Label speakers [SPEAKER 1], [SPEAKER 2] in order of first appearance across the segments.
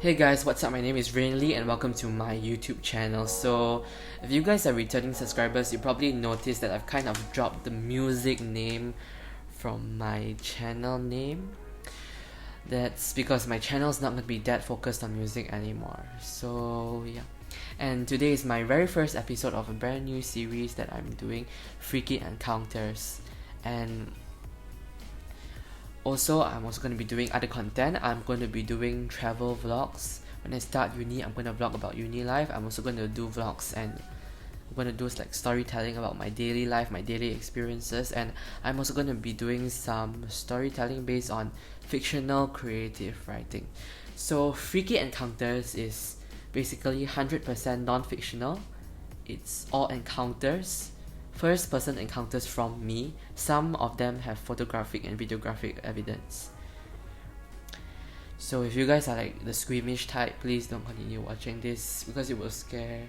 [SPEAKER 1] Hey guys, what's up? My name is Rainly and welcome to my YouTube channel. So, if you guys are returning subscribers, you probably noticed that I've kind of dropped the music name from my channel name. That's because my channel is not going to be that focused on music anymore. So, yeah. And today is my very first episode of a brand new series that I'm doing, Freaky Encounters. And also, I'm also going to be doing other content. I'm going to be doing travel vlogs. When I start uni, I'm going to vlog about uni life. I'm also going to do vlogs and I'm going to do like storytelling about my daily life, my daily experiences. And I'm also going to be doing some storytelling based on fictional creative writing. So Freaky Encounters is basically 100% non-fictional. It's all encounters, first person encounters from me. Some of them have photographic and videographic evidence. So if you guys are like the squeamish type, please don't continue watching this because it will scare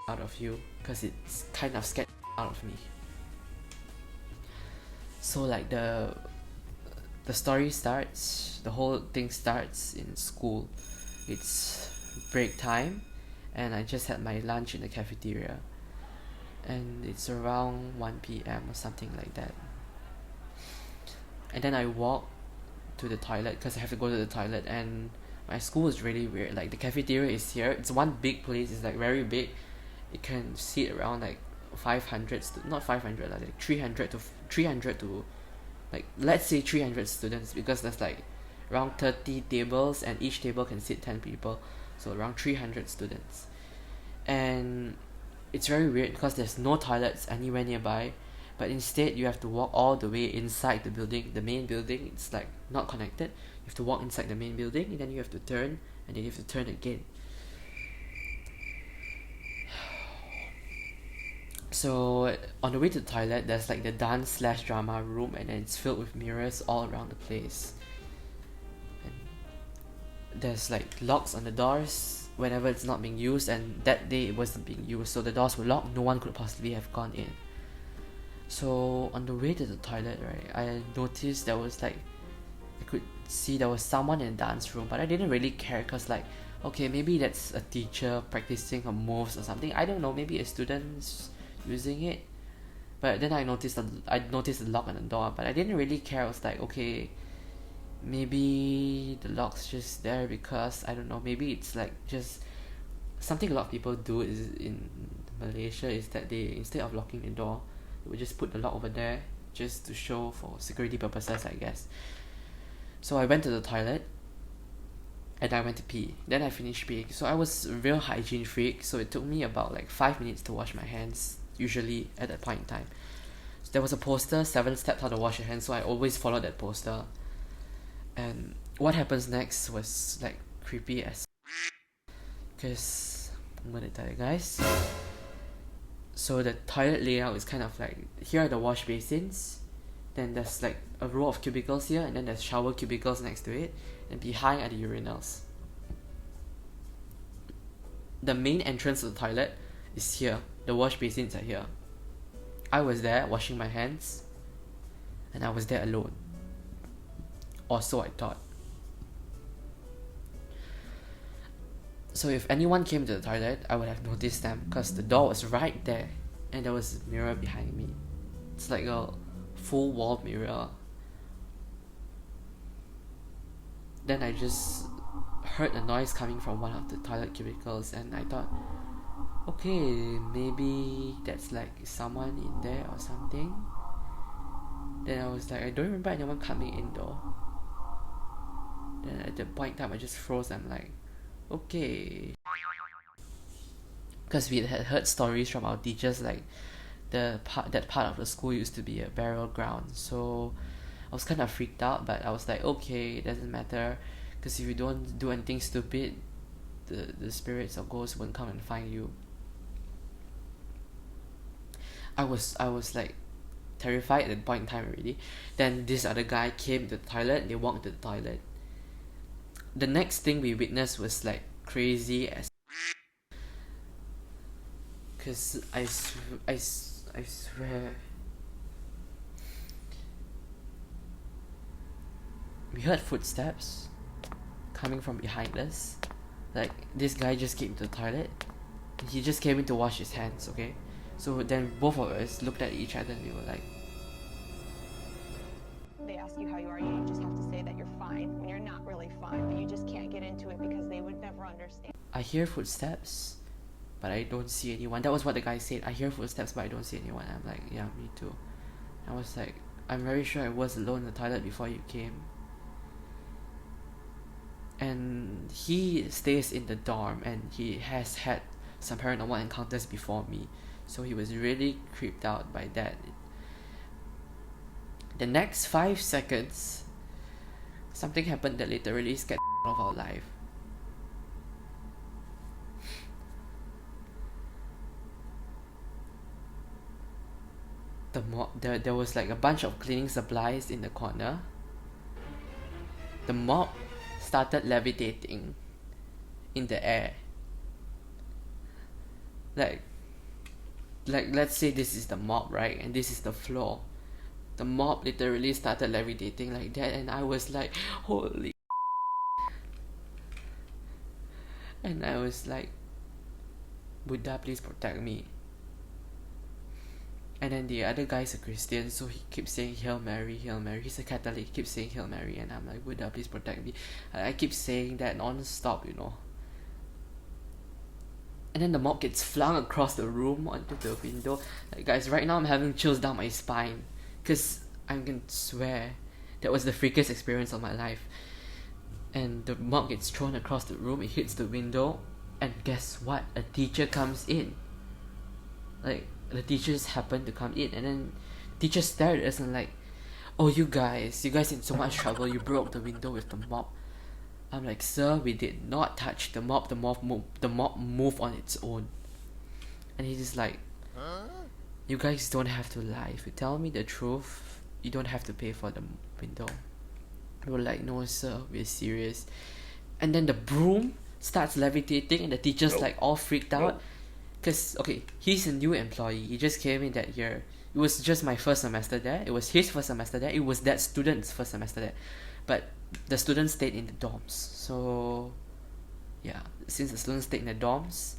[SPEAKER 1] out of you, because it's kind of scared out of me. So like the story starts, the whole thing starts in school. It's break time and I just had my lunch in the cafeteria. And it's around 1 p.m. or something like that. And then I walk to the toilet because I have to go to the toilet, and my school is really weird. Like the cafeteria is here. It's one big place. It's like very big. It can seat around like 500, not 500, like 300 to like let's say 300 students, because there's like around 30 tables and each table can seat 10 people. So around 300 students. And it's very weird because there's no toilets anywhere nearby, but instead you have to walk all the way inside the building, the main building. It's like not connected. You have to walk inside the main building and then you have to turn and then you have to turn again. So on the way to the toilet, there's like the dance/drama room, and then it's filled with mirrors all around the place. And there's like locks on the doors whenever it's not being used, and that day it wasn't being used, so the doors were locked. No one could possibly have gone in. So on the way to the toilet, right, I noticed there was like, I could see there was someone in the dance room, but I didn't really care because like, okay, maybe that's a teacher practicing her moves or something. I don't know, maybe a student's using it. But then I noticed the lock on the door, but I didn't really care. I was like, okay, maybe the lock's just there because I don't know, maybe it's like just something a lot of people do is in Malaysia is that they, instead of locking the door, they would just put the lock over there just to show for security purposes, I guess. So I went to the toilet and I went to pee. Then I finished peeing. So I was a real hygiene freak, so it took me about like 5 minutes to wash my hands, usually at that point in time. So there was a poster, 7 steps how to wash your hands, so I always followed that poster. And what happens next was like creepy as, because I'm gonna tell you guys. So the toilet layout is kind of like, here are the wash basins, then there's like a row of cubicles here, and then there's shower cubicles next to it, and behind are the urinals. The main entrance to the toilet is here. The wash basins are here. I was there washing my hands, and I was there alone. Or so I thought. So if anyone came to the toilet, I would have noticed them because the door was right there and there was a mirror behind me. It's like a full wall mirror. Then I just heard a noise coming from one of the toilet cubicles, and I thought, okay, maybe that's like someone in there or something. Then I was like, I don't remember anyone coming in though. Then at that point in time I just froze. I'm like, okay, because we had heard stories from our teachers like that part of the school used to be a burial ground. So I was kind of freaked out, but I was like, okay, it doesn't matter, because if you don't do anything stupid, the spirits or ghosts won't come and find you. I was like terrified at that point in time already. Then this other guy came to the toilet and they walked to the toilet. The next thing we witnessed was like crazy as, because I swear we heard footsteps coming from behind us, Like, this guy just came to the toilet. He just came in to wash his hands, okay? So then both of us looked at each other and we were like...
[SPEAKER 2] They ask you how you are, you just have to say that you're fine when you're not really fine, but you just can't get into it because they would never understand.
[SPEAKER 1] I hear footsteps, but I don't see anyone. That was what the guy said. I hear footsteps, but I don't see anyone. I'm like, yeah, me too. I was like, I'm very sure I was alone in the toilet before you came. And he stays in the dorm and he has had some paranormal encounters before me. So he was really creeped out by that. The next 5 seconds, something happened that literally scared the of our life. There was like a bunch of cleaning supplies in the corner. The mop started levitating in the air. Like let's say this is the mop, right? And this is the floor. The mop literally started levitating like that, and I was like, holy. And I was like, Buddha, please protect me. And then the other guy's a Christian, so he keeps saying Hail Mary, Hail Mary. He's a Catholic, he keeps saying Hail Mary, and I'm like, Buddha, please protect me. And I keep saying that non-stop, you know. And then the mop gets flung across the room onto the window. Like, guys, right now I'm having chills down my spine, because I'm gonna swear that was the freakiest experience of my life. And the mop gets thrown across the room, it hits the window, and guess what? A teacher comes in. Like, the teachers happened to come in, and then teachers stared at us and like, oh, you guys in so much trouble, you broke the window with the mop. I'm like, sir, we did not touch the mop. The mop moved on its own. And he's just like, you guys don't have to lie. If you tell me the truth, you don't have to pay for the window. We were like, no sir, we're serious. And then the broom starts levitating and the teacher's like all freaked out. Because, okay, he's a new employee. He just came in that year. It was just my first semester there. It was his first semester there. It was that student's first semester there. But the students stayed in the dorms. So, yeah, since the students stayed in the dorms,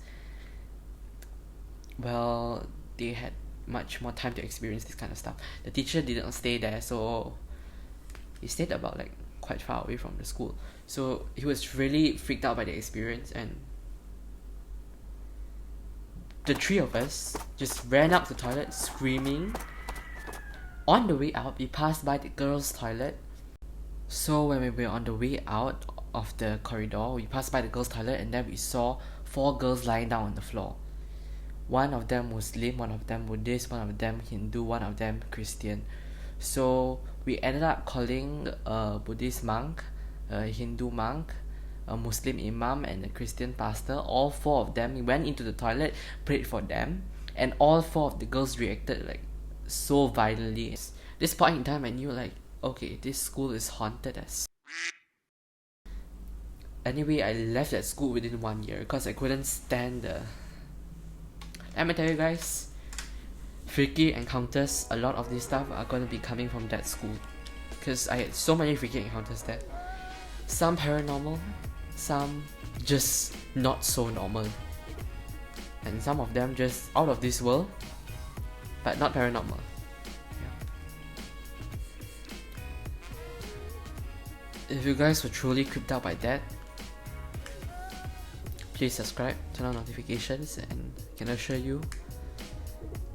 [SPEAKER 1] well, they had much more time to experience this kind of stuff. The teacher didn't stay there, so he stayed about like quite far away from the school. So he was really freaked out by the experience, and the three of us just ran up the toilet screaming. On the way out, we passed by the girls' toilet. So when we were on the way out of the corridor, we passed by the girls' toilet, and then we saw 4 girls lying down on the floor. One of them Muslim, one of them Buddhist, one of them Hindu, one of them Christian. So we ended up calling a Buddhist monk, a Hindu monk, a Muslim imam, and a Christian pastor. All 4 of them went into the toilet, prayed for them, and all 4 of the girls reacted like so violently. This point in time I knew like, okay, this school is haunted as. Anyway, I left that school within 1 year because I couldn't stand the... Let me tell you guys, freaky encounters, a lot of this stuff are going to be coming from that school. Because I had so many freaky encounters there. Some paranormal, some just not so normal. And some of them just out of this world, but not paranormal. If you guys were truly creeped out by that, please subscribe, turn on notifications, and I can assure you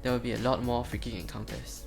[SPEAKER 1] there will be a lot more freaking encounters.